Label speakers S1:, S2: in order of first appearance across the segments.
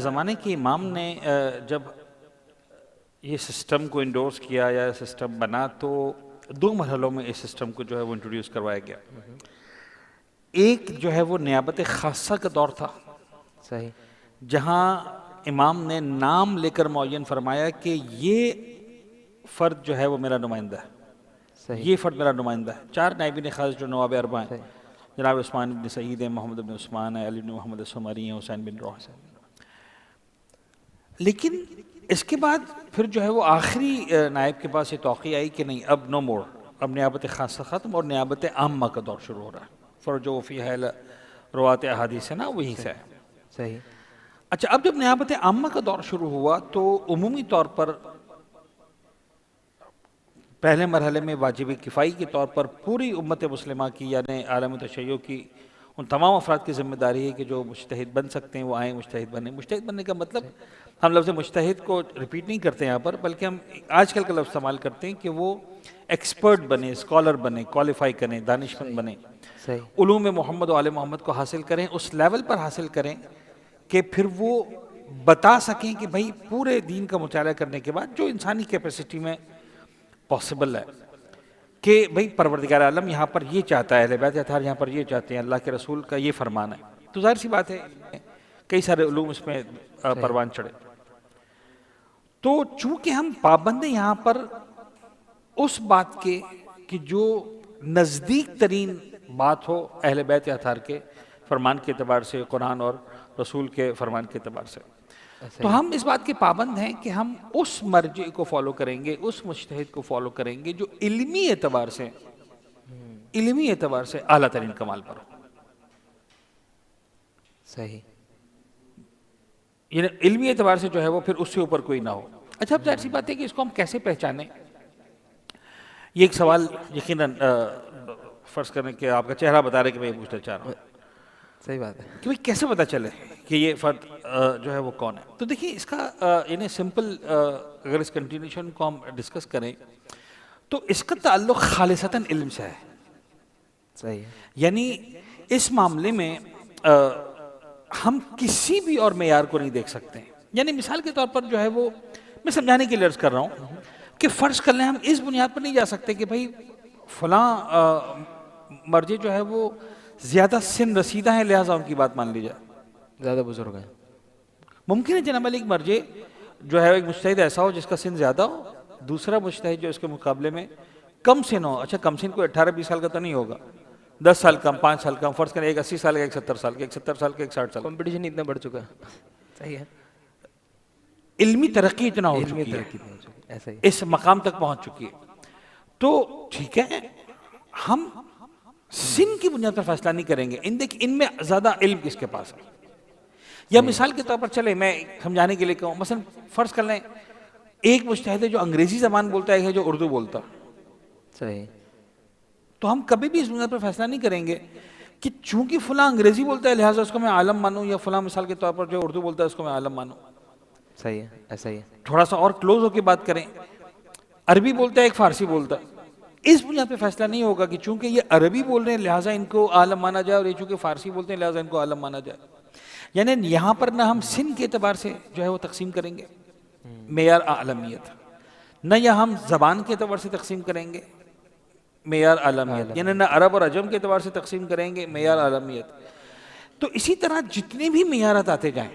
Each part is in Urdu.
S1: زمانے کے امام نے جب یہ سسٹم کو انڈورس کیا یا سسٹم بنا تو دو مرحلوں میں اس سسٹم کو جو ہے وہ انٹروڈیوس کروایا گیا. ایک جو ہے وہ نیابت خاصہ کا دور تھا،
S2: صحیح.
S1: جہاں امام نے نام لے کر معین فرمایا کہ یہ فرد جو ہے وہ میرا نمائندہ ہے،
S2: صحیح.
S1: یہ فرد میرا نمائندہ ہے. چار نائبین خاص جو نواب اربع ہیں،
S2: صحیح.
S1: جناب عثمان بن سعید ہیں، محمد بن عثمان ہیں، علی بن محمد السمری ہیں، حسین بن روح ہیں. لیکن اس کے بعد پھر جو ہے وہ آخری نائب کے پاس یہ توقع آئی کہ نہیں، اب نو مور، اب نیابت خاصہ ختم اور نیابت عامہ کا دور شروع ہو رہا ہے. فرجو فی ہے روات احادیث ہے نا، وہی سے ہے.
S2: صحیح.
S1: اچھا، اب جب نیابت عامہ کا دور شروع ہوا تو عمومی طور پر پہلے مرحلے میں واجب کفائی کے طور پر پوری امت مسلمہ کی یعنی عالم تشیع کی ان تمام افراد کی ذمہ داری ہے کہ جو مجتہد بن سکتے ہیں وہ آئیں، مجتہد بنیں. مجتہد بننے کا مطلب ہم لفظ مجتہد کو ریپیٹ نہیں کرتے یہاں پر، بلکہ ہم آج کل کا لفظ استعمال کرتے ہیں کہ وہ ایکسپرٹ بنے، اسکالر بنے، کوالیفائی کریں، دانشمند بنے،
S2: صحیح.
S1: علوم محمد و آل محمد کو حاصل کریں، اس لیول پر حاصل کریں کہ پھر وہ بتا سکیں کہ بھائی پورے دین کا مطالعہ کرنے کے بعد جو انسانی کیپیسٹی میں پاسبل ہے کہ بھئی پروردگار عالم یہاں پر یہ چاہتا ہے، اہل بیت اطہار یہاں پر یہ چاہتے ہیں، اللہ کے رسول کا یہ فرمان ہے. تو ظاہر سی بات ہے کئی سارے علوم اس میں پروان چڑھے. تو چونکہ ہم پابند ہیں یہاں پر اس بات کے کہ جو نزدیک ترین بات ہو اہل بیت اطہار کے فرمان کے اعتبار سے، قرآن اور رسول کے فرمان کے اعتبار سے، تو ہم اس بات کے پابند ہیں کہ ہم اس مرجع کو فالو کریں گے، اس مجتہد کو فالو کریں گے جو علمی اعتبار سے اعلیٰ ترین کمال پر ہو.
S2: صحیح.
S1: یعنی علمی اعتبار سے جو ہے وہ پھر اس سے اوپر کوئی نہ ہو. اچھا، اب ظاہر سی بات ہے کہ اس کو ہم کیسے پہچانیں؟ یہ ایک سوال یقیناً فرض کریں کہ آپ کا چہرہ بتا رہے کہ میں یہ پوچھنا چاہ رہا ہوں
S2: صحیح بات ہے.
S1: کہ کیسے پتہ چلے کہ یہ فرد جو ہے وہ کون ہے. تو دیکھیے اس کا یعنی سمپل اگر اس کنٹینیوشن کو ہم ڈسکس کریں تو اس کا تعلق خالصتاً علم سے ہے.
S2: صحیح.
S1: یعنی اس معاملے میں ہم کسی بھی اور معیار کو نہیں دیکھ سکتے. یعنی مثال کے طور پر جو ہے وہ میں سمجھانے کے لیے عرض کر رہا ہوں کہ فرض کر لیں ہم اس بنیاد پر نہیں جا سکتے کہ بھئی فلاں مرجع جو ہے وہ زیادہ سن رسیدہ ہیں لہٰذا ان کی بات مان لی جائے.
S2: زیادہ بزرگ ہیں.
S1: ممکن ہے جناب علی ایک مرجع جو ہے ایک مجتہد ایسا ہو جس کا سن زیادہ ہو، دوسرا مجتہد جو اس کے مقابلے میں کم سن ہو. اچھا، کم سن کوئی 18-20 سال کا تو نہیں ہوگا، 10 سال کم، 5 سال کم. فرض کریں ایک 80 سال کا، ایک 70 سال کا، ایک 70 سال کا، ایک 60 سال کا.
S2: کمپٹیشن اتنا بڑھ چکا ہے. صحیح ہے.
S1: علمی ترقی اتنا ہو چکی ہے،
S2: ایسا ہی.
S1: اس مقام تک پہنچ چکی ہے. تو ٹھیک ہے، ہم سن کی بنیاد پر فیصلہ نہیں کریں گے. ان میں زیادہ علم کس کے پاس ہے. یا مثال کے طور پر چلے میں سمجھانے کے لیے کہوں، مثلا فرض کر لیں ایک مجتہد ہے جو انگریزی زبان بولتا ہے، ایک ہے جو اردو بولتا.
S2: صحیح.
S1: تو ہم کبھی بھی اس بنیاد پر فیصلہ نہیں کریں گے کہ چونکہ فلاں انگریزی بولتا ہے لہٰذا اس کو میں عالم مانوں، یا فلاں مثال کے طور پر جو اردو بولتا ہے اس کو میں عالم مانوں.
S2: صحیح ہے. ایسا ہی ہے.
S1: تھوڑا سا اور کلوز ہو کے بات کریں، عربی بولتا ہے ایک فارسی بولتا ہے، اس بنیاد پہ فیصلہ نہیں ہوگا کہ چونکہ یہ عربی بول رہے ہیں لہٰذا ان کو عالم مانا جائے، اور یہ چونکہ فارسی بولتے ہیں لہٰذا ان کو عالم مانا جائے. یعنی یہاں پر نہ ہم سن کے اعتبار سے جو ہے وہ تقسیم کریں گے معیار عالمیت، نہ یا ہم زبان کے اعتبار سے تقسیم کریں گے معیار عالمیت، یعنی نہ عرب اور عجم کے اعتبار سے تقسیم کریں گے معیار عالمیت. تو اسی طرح جتنے بھی معیارات آتے جائیں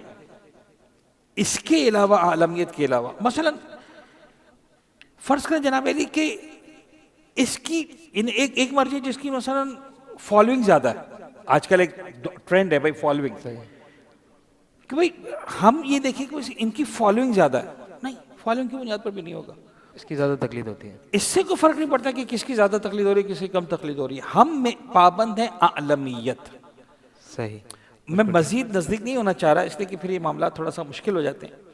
S1: اس کے علاوہ، عالمیت کے علاوہ، مثلا فرض کریں جناب علی کہ اس کی ایک مرجع جس کی مثلا فالوئنگ زیادہ ہے، آج کل ایک ٹرینڈ ہے بھائی فالوئنگ، کہ بھائی ہم یہ دیکھیں کہ ان کی فالوئنگ زیادہ ہے. نہیں، فالوئنگ کی بنیاد پر بھی نہیں ہوگا.
S2: اس کی زیادہ تقلید ہوتی ہے.
S1: اس سے کوئی فرق نہیں پڑتا کہ کس کی زیادہ تقلید ہو رہی ہے، کس کی کم تقلید ہو رہی ہے. ہم میں پابند ہیں عالمیت.
S2: صحیح.
S1: میں مزید نزدیک نہیں ہونا چاہ رہا اس لیے کہ پھر یہ معاملات تھوڑا سا مشکل ہو جاتے ہیں،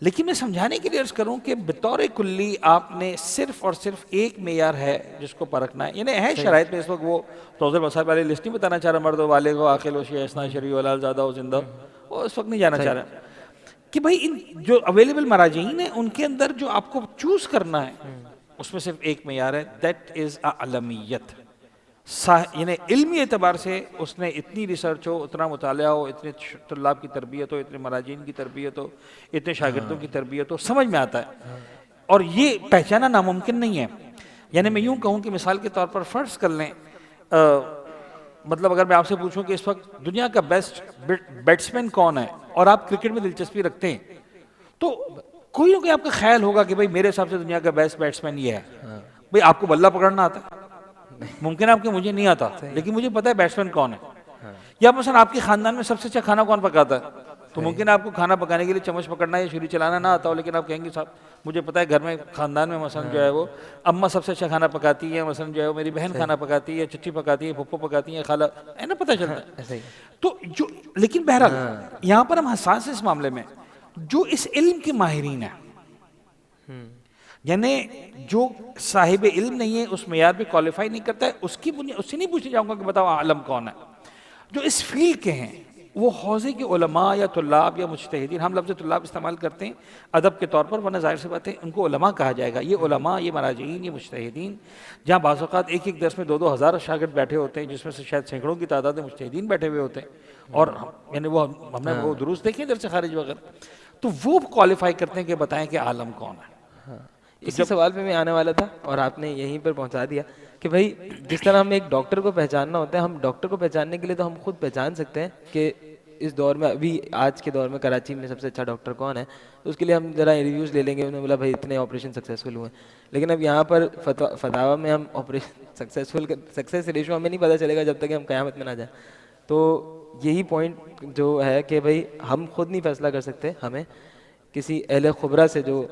S1: لیکن میں سمجھانے کے لیے عرض کروں کہ بطور کلی آپ نے صرف اور صرف ایک معیار ہے جس کو پرکھنا ہے. یعنی ہے شرائط میں اس وقت وہ توضیح مسائل والی لسٹ نہیں بتانا چاہ رہا، مرد و بالغ ہو، عاقل ہو، شیعہ اثنا عشری ہو، لال زادہ ہو، زندہ ہو، وہ اس وقت نہیں جانا چاہ رہا کہ بھائی ان جو اویلیبل مراجعین ہیں ان کے اندر جو آپ کو چوز کرنا ہے اس میں صرف ایک معیار ہے، دیٹ از عالمیت. یعنی علمی اعتبار سے اس نے اتنی ریسرچ ہو، اتنا مطالعہ ہو، اتنے طلاب کی تربیت ہو، اتنے مراجعین کی تربیت ہو، اتنے شاگردوں کی تربیت ہو، سمجھ میں آتا ہے. اور یہ پہچانا ناممکن نہیں ہے. یعنی میں یوں کہوں کہ مثال کے طور پر فرض کر لیں، مطلب اگر میں آپ سے پوچھوں کہ اس وقت دنیا کا بیسٹ بیٹسمین کون ہے اور آپ کرکٹ میں دلچسپی رکھتے ہیں، تو کوئی نہ کوئی آپ کا خیال ہوگا کہ بھائی میرے حساب سے دنیا کا بیسٹ بیٹسمین یہ ہے. بھائی آپ کو بلہ پکڑنا آتا ہے؟ ممکن ہے آپ کے مجھے نہیں آتا، لیکن مجھے پتا ہے بیٹسمین کون ہے. یا مثلا آپ کے خاندان میں سب سے اچھا کھانا کون پکاتا ہے؟ تو ممکن ہے آپ کو کھانا پکانے کے لیے چمچ پکڑنا یا چھری چلانا نہ آتا ہو، لیکن آپ کہیں گے صاحب مجھے پتا ہے گھر میں خاندان میں مثلا جو ہے وہ اماں سب سے اچھا کھانا پکاتی ہے، مثلا جو ہے وہ میری بہن کھانا پکاتی ہے، چچی پکاتی ہے، پھپھو پکاتی ہے، خالہ ہے نا، پتہ چلتا ہے.
S2: ایسا ہی.
S1: تو جو لیکن بہرحال یہاں پر ہم حساس ہیں اس معاملے میں، جو اس علم کے ماہرین ہیں، یعنی جو صاحب علم نہیں ہے، اس معیار پہ کوالیفائی نہیں کرتا ہے، اس سے نہیں پوچھنے جاؤں گا کہ بتاؤ عالم کون ہے. جو اس فیلڈ کے ہیں وہ حوزے کے علماء یا طلاب یا مجتہدین، ہم لفظ طلاب استعمال کرتے ہیں ادب کے طور پر، ورنہ ظاہر سی بات ہے ان کو علماء کہا جائے گا. یہ علماء، یہ مراجعین، یہ مجتہدین، جہاں بعض اوقات ایک ایک درس میں 2,000 شاگرد بیٹھے ہوتے ہیں، جس میں سے شاید سینکڑوں کی تعداد میں مجتہدین بیٹھے ہوئے ہوتے ہیں، اور یعنی وہ ہم نے وہ دروس دیکھے درس خارج وغیرہ، تو وہ کوالیفائی کرتے ہیں کہ بتائیں کہ عالم کون ہے.
S2: اسی سوال پہ میں آنے والا تھا اور آپ نے یہیں پر پہنچا دیا کہ بھائی جس طرح ہمیں ایک ڈاکٹر کو پہچاننا ہوتا ہے، ہم ڈاکٹر کو پہچاننے کے لیے تو ہم خود پہچان سکتے ہیں کہ اس دور میں، ابھی آج کے دور میں کراچی میں سب سے اچھا ڈاکٹر کون ہے، تو اس کے لیے ہم ذرا ریویوز لے لیں گے، انہوں نے بولا بھائی اتنے آپریشن سکسیزفل ہوئے. لیکن اب یہاں پر فتاویٰ میں ہم آپریشن سکسیس ریشو ہمیں نہیں پتہ چلے گا جب تک کہ ہم قیامت میں نہ جائیں. تو یہی پوائنٹ جو ہے کہ بھائی ہم خود نہیں فیصلہ کر سکتے، ہمیں کسی اہل خبرہ سے، جو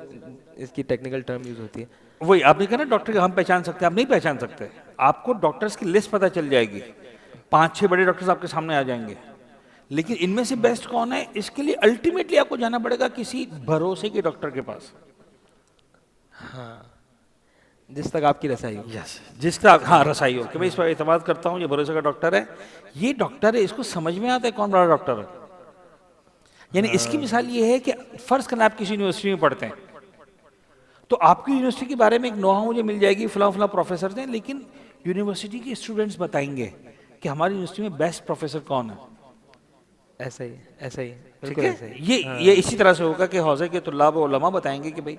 S2: اس کی ٹیکنیکل ٹرم یوز ہوتی ہے.
S1: وہی آپ نے کہا نا ڈاکٹر کے ہم پہچان سکتے ہیں، آپ نہیں پہچان سکتے. آپ کو ڈاکٹرز کی لسٹ پتہ چل جائے گی، 5-6 بڑے ڈاکٹرز آپ کے سامنے آ جائیں گے، لیکن ان میں سے بیسٹ کون ہے، اس کے لیے الٹیمیٹلی آپ کو جانا پڑے گا کسی بھروسے کے ڈاکٹر کے پاس.
S2: ہاں، جس تک آپ کی رسائی ہو.
S1: جس کا ہاں رسائی ہو کہ بھائی اس پر اعتماد کرتا ہوں، یہ بھروسے کا ڈاکٹر ہے، یہ ڈاکٹر ہے، اس کو سمجھ میں آتا ہے کون بڑا ڈاکٹر ہے. یعنی اس کی مثال یہ ہے کہ فرض کرنا آپ کسی یونیورسٹی میں پڑھتے ہیں، تو آپ کی یونیورسٹی کے بارے میں ایک نوحہ مجھے مل جائے گی، فلاں فلاں پروفیسر ہیں، لیکن یونیورسٹی کے اسٹوڈنٹس بتائیں گے کہ ہماری یونیورسٹی میں بیسٹ پروفیسر کون ہے.
S2: ایسا ہی، ایسا ہی،
S1: ٹھیک
S2: بالکل
S1: ہے،
S2: ایسا ہی.
S1: یہ اسی طرح سے ہوگا کہ حوزے کے طلاب و علماء بتائیں گے کہ بھئی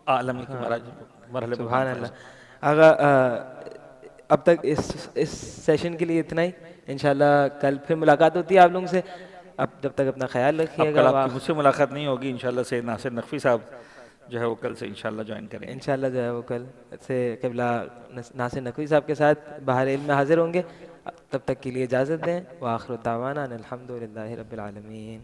S1: عالم کے مرحلے پر کون
S2: سبحان
S1: فائز.
S2: اللہ. آغا اب تک اس سیشن کے لیے اتنا ہی. انشاءاللہ کل پھر ملاقات ہوتی ہے آپ لوگوں سے. اب جب تک اپنا خیال رکھیے
S1: اب کل
S2: گا.
S1: آپ کی مجھ سے ملاقات نہیں ہوگی انشاءاللہ سے ناصر نقوی صاحب جو ہے وہ کل سے انشاءاللہ جوائن کریں گے.
S2: انشاءاللہ جو ہے وہ کل سے قبلہ ناصر نقوی صاحب کے ساتھ بحر علم میں حاضر ہوں گے. تب تک کے لیے اجازت دیں. وآخر دعوانا ان الحمد للہ رب العالمین.